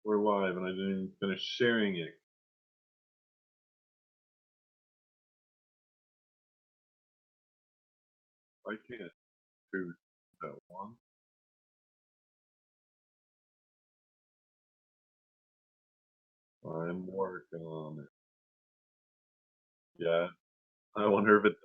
We're live, and I didn't even finish sharing it. I can't do that one. I'm working on it. Yeah, I wonder if it.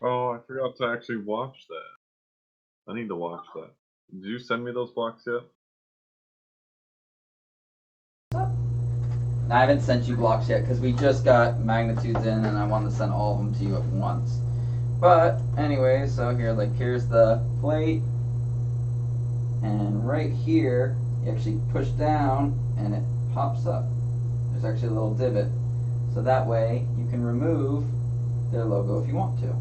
Oh, I forgot to actually watch that. I need to watch that. Did you send me those blocks yet? I haven't sent you blocks yet because we just got magnitudes in and I wanted to send all of them to you at once. But anyway, so here's the plate, and right here you actually push down and it pops up. There's actually a little divot, so that way you can remove their logo if you want to.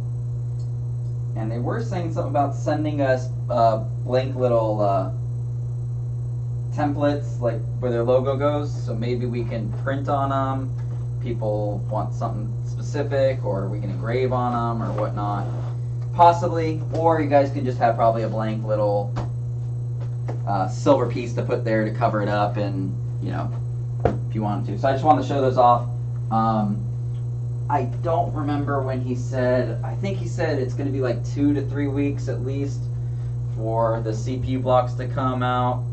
And they were saying something about sending us blank little templates, like where their logo goes, so maybe we can print on them. People want something specific, or we can engrave on them or whatnot, possibly. Or you guys can just have probably a blank little silver piece to put there to cover it up, and if you wanted to. So I just wanted to show those off. I don't remember when he said. I think he said it's going to be like 2 to 3 weeks at least for the CPU blocks to come out.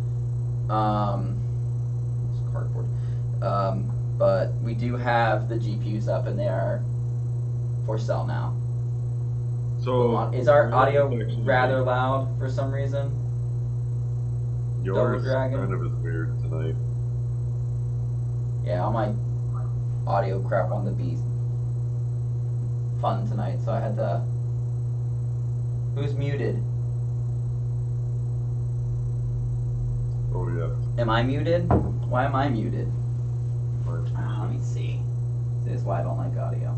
It's cardboard. But we do have the GPUs up, and they are for sale now. So is our audio rather loud for some reason? Yours kind of is weird tonight. Yeah, all my audio crap on the beat fun tonight, so I had to. Who's muted? Oh yeah. Am I muted? Why am I muted? Let me see. This is why I don't like audio.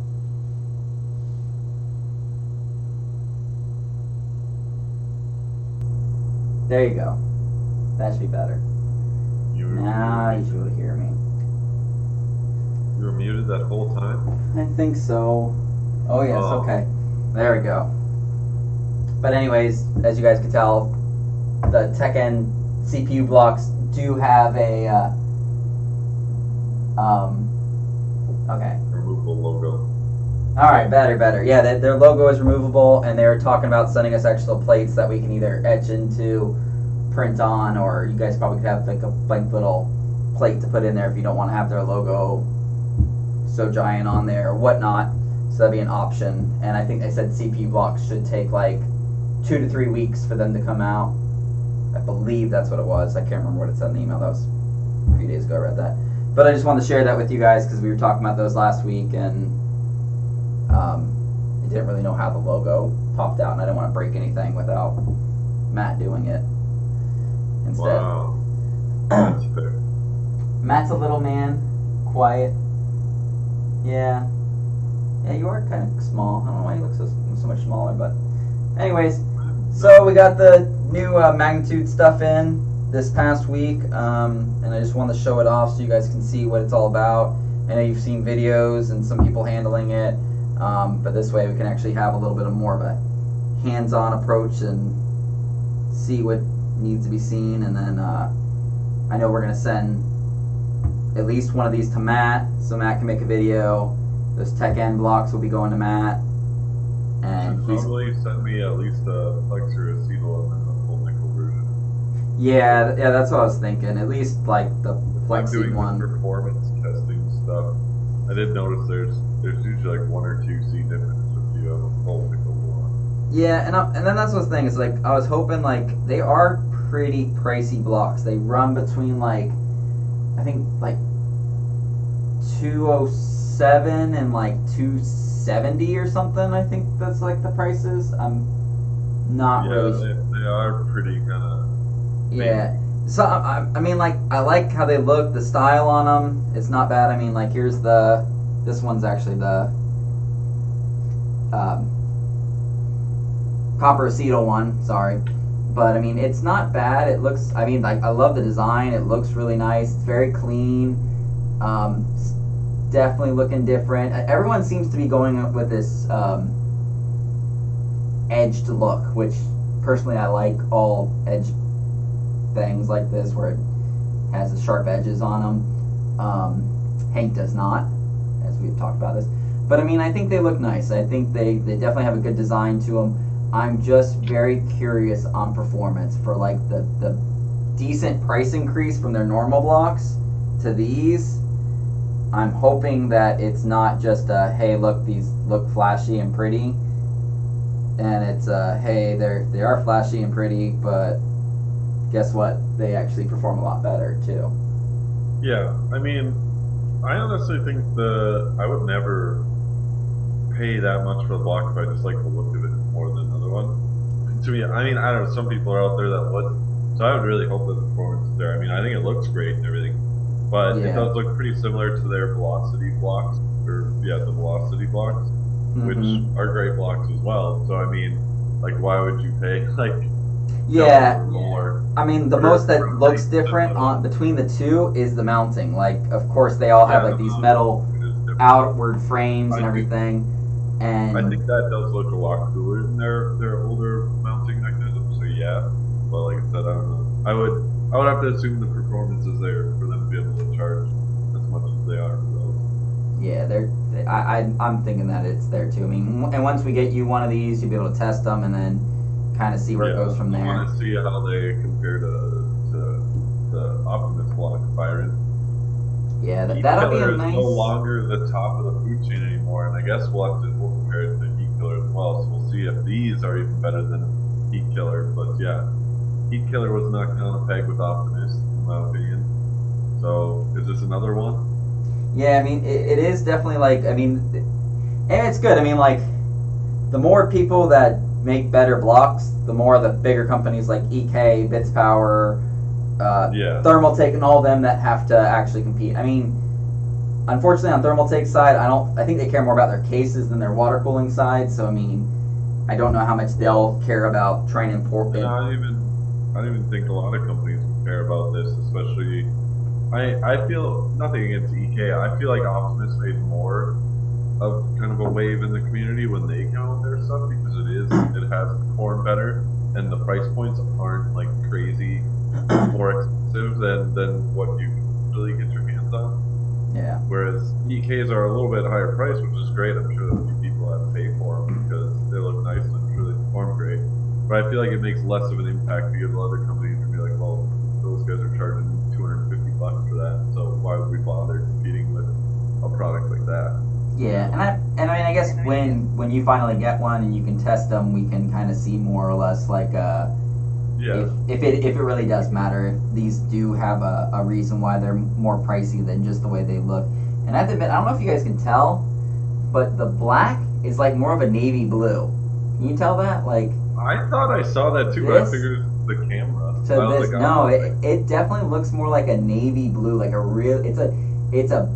There you go. That should be better. Now you should be able to hear me. You were muted that whole time? I think so. Oh yes, okay. There we go. But anyways, as you guys can tell, the Tech-N CPU blocks do have a okay. Removable logo. Alright, better. Yeah, their logo is removable, and they were talking about sending us actual plates that we can either etch into, print on, or you guys probably could have like a blank little plate to put in there if you don't want to have their logo so giant on there or whatnot. So that'd be an option. And I think they said CPU blocks should take like 2 to 3 weeks for them to come out. I believe that's what it was. I can't remember what it said in the email. That was a few days ago I read that. But I just wanted to share that with you guys because we were talking about those last week, and I didn't really know how the logo popped out, and I didn't want to break anything without Matt doing it instead. Wow. That's fair. Matt's a little man, quiet. Yeah, you are kind of small. I don't know why you look so much smaller, but anyways, so we got the new magnitude stuff in this past week, and I just wanted to show it off so you guys can see what it's all about. I know you've seen videos and some people handling it, but this way we can actually have a little bit more of a hands-on approach and see what needs to be seen. And then I know we're going to send at least one of these to Matt, so Matt can make a video. Those Tech-N blocks will be going to Matt. And he's probably send me at least a Flex or a Acetal and then the full nickel version. Yeah, that's what I was thinking. At least like the Flexi one. The performance testing stuff, I did notice there's usually like 1 or 2 C difference if you have a full nickel one. Yeah, and then that's what's the thing is, like, I was hoping, like, they are pretty pricey blocks. They run between like, I think like 207 and like 270 or something. I think that's like the prices. I'm not really. Yeah, they are pretty kind of. Yeah, So I mean, like, I like how they look, the style on them. It's not bad. I mean, like, here's this one's actually the um, copper acetal one. Sorry, but I mean, it's not bad. It looks. I mean, like, I love the design. It looks really nice. It's very clean. It's definitely looking different. Everyone seems to be going up with this edged look, which personally I like all edged things like this where it has the sharp edges on them. Hank does not, as we've talked about this. But I mean, I think they look nice. I think they definitely have a good design to them. I'm just very curious on performance for like the decent price increase from their normal blocks to these. I'm hoping that it's not just a, hey, look, these look flashy and pretty, and it's a, hey, they are flashy and pretty, but guess what? They actually perform a lot better too. Yeah, I mean, I honestly think I would never pay that much for the block if I just like the look of it more than another one. To me, I mean, I don't know, some people are out there that would, so I would really hope that the performance is there. I mean, I think it looks great and everything, but it does look pretty similar to their velocity blocks, the velocity blocks, which are great blocks as well. So I mean, like, why would you pay like more? I mean, the most that looks different on between the two is the mounting. Like, of course, they all have like these metal outward frames and everything. And I think that does look a lot cooler than their older mounting mechanism. So yeah, but like I said, I don't know. I would have to assume the performance is there for them to be able to charge as much as they are for those. Yeah, I'm thinking that it's there too. I mean, and once we get you one of these, you'll be able to test them and then kind of see where it goes from there. I want to see how they compare to the Optimus block Byron. Yeah, that'll be a nice. No longer the top of the food chain anymore, and I guess we'll compare it to Heat Killer as well. So we'll see if these are even better than Heat Killer. But yeah, Heat Killer was knocked down a peg with Optimus, in my opinion. So is this another one? Yeah, I mean, it is definitely like, I mean, and it's good. I mean, like, the more people that make better blocks, the more the bigger companies like EK, Bits Power, Thermaltake, and all of them that have to actually compete. I mean, unfortunately, on Thermaltake's side, I think they care more about their cases than their water cooling side. So I mean, I don't know how much they'll care about trying to import it. I don't even think a lot of companies care about this, especially. I feel nothing against EK. I feel like Optimus made more of kind of a wave in the community when they came out with their stuff because it has performed better and the price points aren't like crazy more expensive than what you can really get your hands on. Yeah. Whereas EKs are a little bit higher price, which is great. I'm sure that people have to pay for them because they look nice and I'm sure they perform great. But I feel like it makes less of an impact because other companies would be like, well, those guys are charging $250 for that, so why would we bother competing with a product like that? Yeah, and I mean, I guess when you finally get one and you can test them, we can kind of see more or less like if it really does matter, if these do have a reason why they're more pricey than just the way they look. And I have to admit, I don't know if you guys can tell, but the black is like more of a navy blue. Can you tell that? Like, I thought I saw that too, but I figured it's the camera. It definitely looks more like a navy blue, like a real. It's a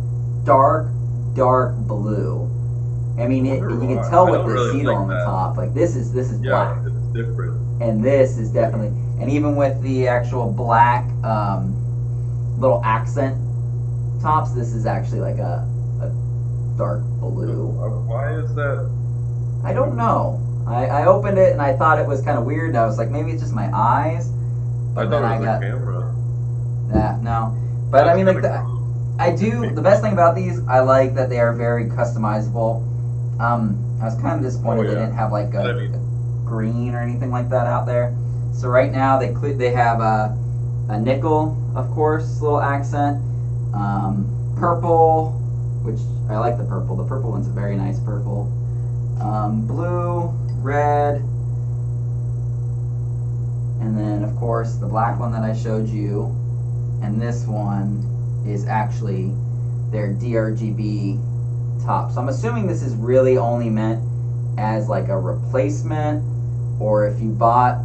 dark blue. I mean, you can tell with the acetal on the top. Like this is black. Yeah, it's different. And this is definitely, and even with the actual black little accent tops, this is actually like a dark blue. Why is that? I don't know. I opened it and I thought it was kind of weird. And I was like, maybe it's just my eyes. I thought it was the camera. Yeah, no. But I mean, like, the best thing about these, I like that they are very customizable. I was kind of disappointed they didn't have like a green or anything like that out there. So right now they have a nickel, of course, little accent, purple, which I like the purple. The purple one's a very nice purple. Blue, red, and then of course the black one that I showed you, and this one is actually their DRGB top. So I'm assuming this is really only meant as like a replacement, or if you bought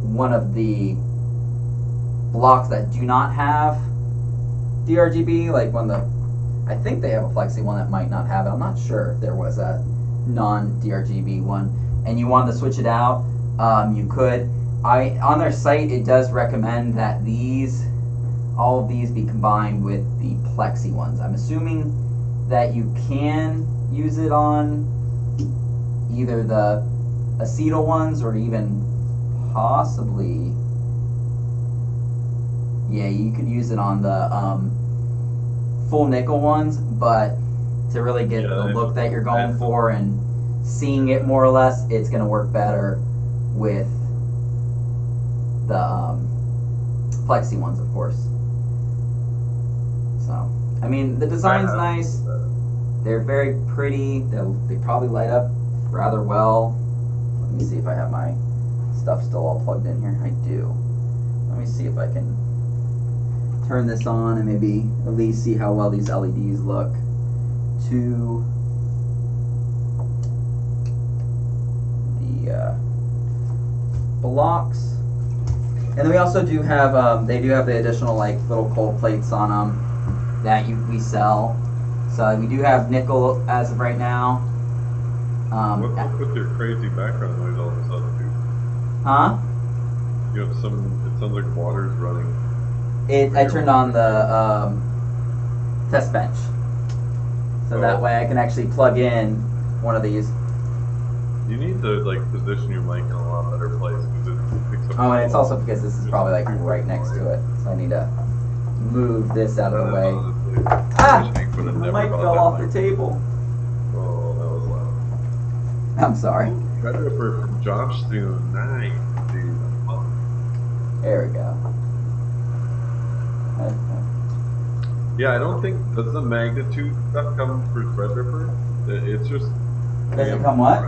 one of the blocks that do not have DRGB, like I think they have a Plexi one that might not have it. I'm not sure if there was a non-DRGB one, and you wanted to switch it out, you could. On their site, it does recommend that all of these be combined with the Plexi ones. I'm assuming that you can use it on either the acetal ones or even possibly, yeah, you could use it on the full nickel ones, but to really get the look that you're going for and seeing it more or less, it's going to work better with the Plexi ones, of course. So, I mean, the design's nice. They're very pretty. They probably light up rather well. Let me see if I have my stuff still all plugged in here. I do. Let me see if I can turn this on and maybe at least see how well these LEDs look to the blocks. And then we also do have, they do have the additional like little cold plates on them that we sell. So we do have nickel as of right now. What's up with your crazy background noise all of a sudden, dude? Huh? You have it sounds like water's running. I turned on the test bench. So that way I can actually plug in one of these. You need to like position your mic in a lot better place because it picks up. Oh, and it's also because this is probably like right next to it. So I need to move this out of the way. Ah! The mic fell off the table. Oh, that was loud. I'm sorry. Red Ripper from Josh Stone. Nice, dude. There we go. Yeah, I don't think, does the magnitude stuff come for Threadripper? It's just... Does it come what?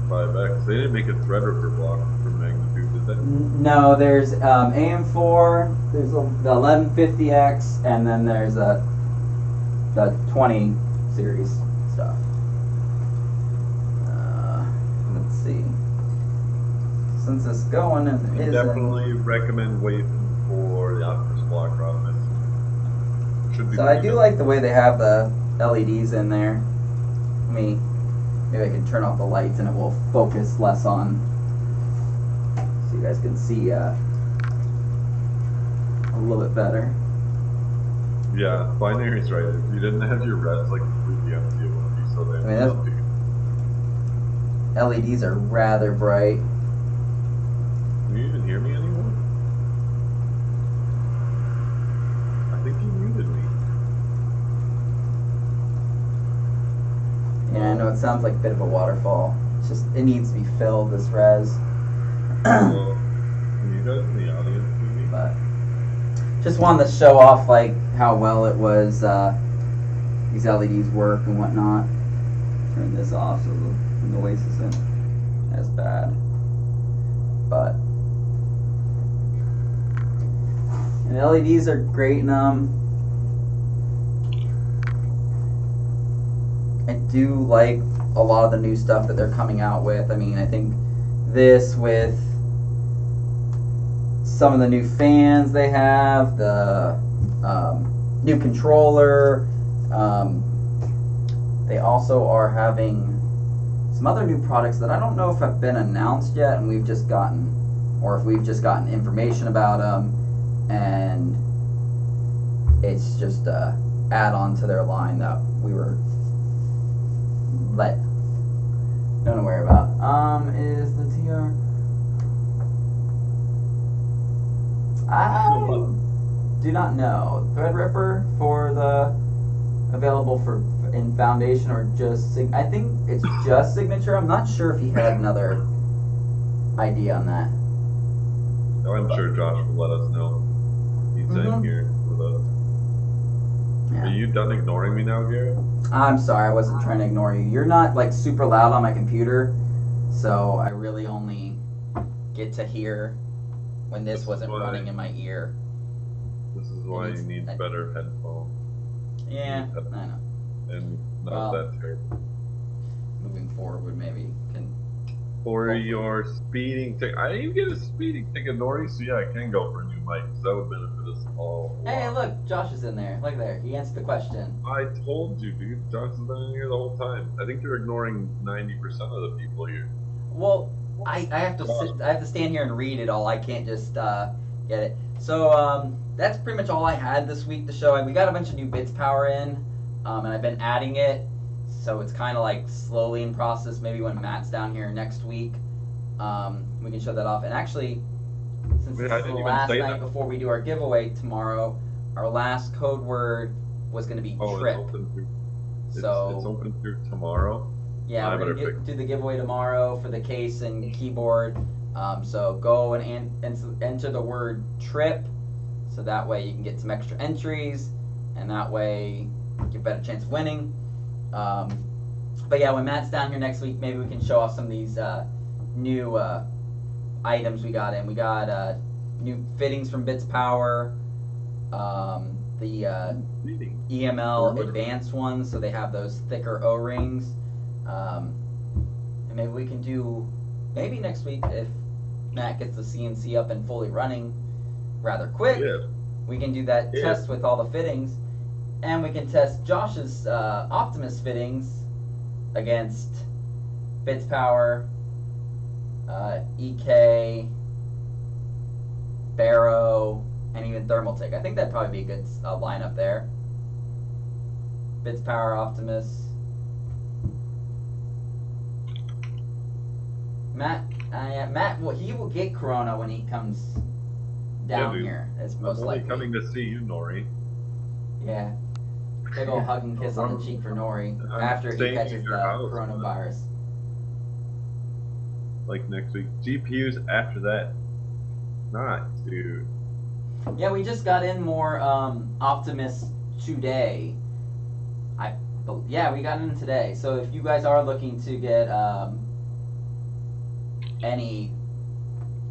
5X. They didn't make a Threadripper block for magnitude, did they? No, there's AM4, there's the 1150X, and then there's the 20 series stuff. Let's see. Since it's going and it I definitely recommend waiting for the Optimus block roughness. So I do like the way they have the LEDs in there. Maybe I can turn off the lights and it will focus less on, so you guys can see a little bit better. Yeah, binary's right. If you didn't have your reds like completely empty, it wouldn't be so damn LEDs are rather bright. Can you even hear me anymore? I think you muted me. Yeah, I know it sounds like a bit of a waterfall. It's just, it needs to be filled, this res. Well, can you guys in the audience see me? But just wanted to show off like how well it was, these LEDs work and whatnot. Turn this off so the noise isn't as bad. But and LEDs are great in them. I do like a lot of the new stuff that they're coming out with. I mean, I think this with some of the new fans they have, the new controller. They also are having some other new products that I don't know if have been announced yet, and we've just gotten, or if we've just gotten information about them, and it's just a add-on to their line that we were don't worry about. Is the TR? I do not know. Threadripper for the available for in Foundation or just I think it's just Signature. I'm not sure if he had another idea on that. I'm sure Josh will let us know. He's in here with us. Yeah. Are you done ignoring me now, Garrett? I'm sorry, I wasn't trying to ignore you. You're not like super loud on my computer, so I really only get to hear when this wasn't running in my ear. This is why you need better headphones. Yeah, I know. And not that terrible. Moving forward, maybe can for your speeding ticket. I didn't even get a speeding ticket, Nori, so yeah, I can go for a new mic, because that would benefit us all a Hey, lot. look, Josh is in there. Look there. He answered the question. I told you, dude. Johnson's been in here the whole time. I think you're ignoring 90% of the people here. Well, I have to Josh. sit. I have to stand here and read it all. I can't just get it. So that's pretty much all I had this week to show. And we got a bunch of new bits power in, and I've been adding it. So it's kind of like slowly in process. Maybe when Matt's down here next week, we can show that off. And actually, since this is the last night before we do our giveaway tomorrow, our last code word was going to be trip. It's open through tomorrow. Yeah, we're going to do the giveaway tomorrow for the case and keyboard. So go and enter the word trip, so that way you can get some extra entries, and that way you get a better chance of winning. But yeah, when Matt's down here next week, maybe we can show off some of these new items we got in. We got new fittings from Bits Power, the EML advanced ones, so they have those thicker O-rings. And maybe we can do, maybe next week, if Matt gets the CNC up and fully running rather quick, we can do that test with all the fittings, and we can test Josh's Optimus fittings against Bits Power, EK, Barrow, and even Thermaltic. I think that'd probably be a good lineup there. Bits Power, Optimus. Matt, well, he will get Corona when he comes down here. It's most likely coming to see you, Nori. Yeah, big ol' hug and kiss on the cheek for Nori after he catches the coronavirus. Like next week, GPUs after that. Nice, dude. Yeah, we just got in more Optimus today. We got in today. So if you guys are looking to get any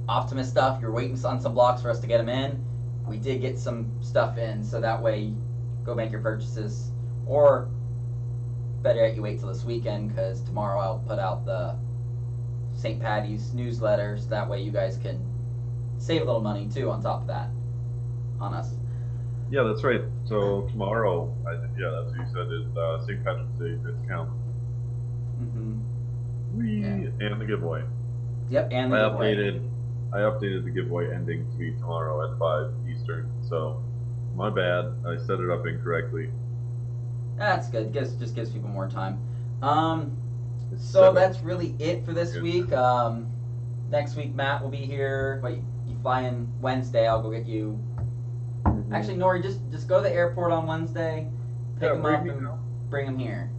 Optimus stuff, you're waiting on some blocks for us to get them in, we did get some stuff in, so that way go make your purchases, or better yet, you wait till this weekend, because tomorrow I'll put out the St. Patty's newsletter, so that way you guys can save a little money too on top of that on us. Yeah, that's right. So tomorrow, that's what you said, is St. Patrick's Day discount. And the giveaway. Yep, and the giveaway. I updated the giveaway ending to be tomorrow at 5 Eastern. So, my bad. I set it up incorrectly. That's good. Just gives people more time. So that's really it for this week. Next week, Matt will be here. Wait, you fly in Wednesday. I'll go get you. Actually, Nori, just go to the airport on Wednesday, pick him up, and bring him here.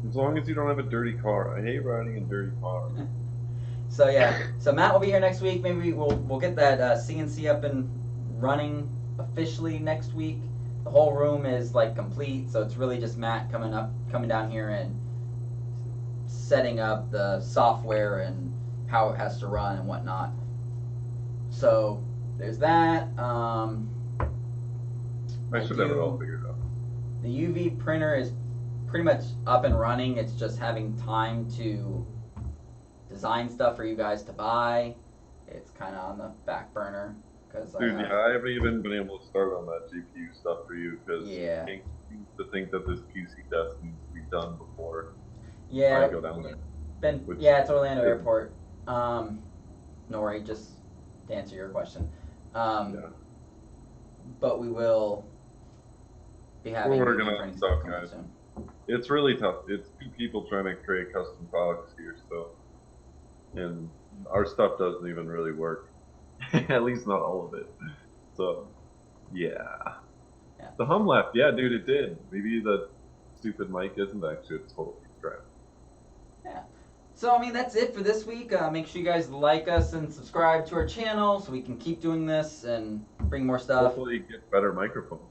As long as you don't have a dirty car. I hate riding in dirty cars. So Matt will be here next week. Maybe we'll get that CNC up and running officially next week. The whole room is like complete, so it's really just Matt coming down here and setting up the software and how it has to run and whatnot. So there's that. I should have it all figured out. The UV printer is pretty much up and running. It's just having time to design stuff for you guys to buy. It's kind of on the back burner because I haven't even been able to start on that GPU stuff for you because I seem to think that this PC desk needs to be done before I go down there. It's Orlando Airport. Nori, just to answer your question. But we will be having. We're working on stuff, guys. Soon. It's really tough. It's two people trying to create custom products here, so. And our stuff doesn't even really work. At least not all of it. So, yeah. The hum left. Yeah, dude, it did. Maybe the stupid mic isn't actually a total crap. Yeah. So, that's it for this week. Make sure you guys like us and subscribe to our channel so we can keep doing this and bring more stuff. Hopefully get better microphones.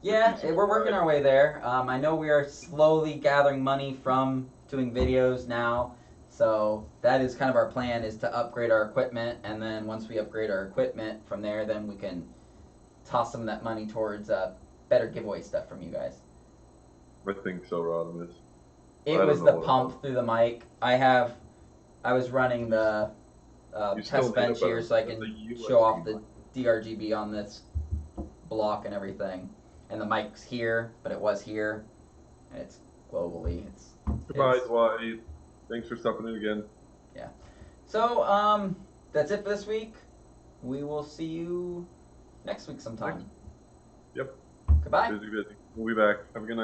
Yeah, we're working our way there. I know we are slowly gathering money from doing videos now. So that is kind of our plan, is to upgrade our equipment, and then once we upgrade our equipment from there, then we can toss some of that money towards better giveaway stuff from you guys. I think so, Rodimus. It I was don't the know what it pump through the mic. I was running the You still test need a bench here better so I than can the show off USB the DRGB on this block and everything. And the mic's here, but it was here. And it's globally. Goodbye, Dwight. Thanks for stopping in again. Yeah. So, that's it for this week. We will see you next week sometime. Yep. Goodbye. Busy. We'll be back. Have a good night.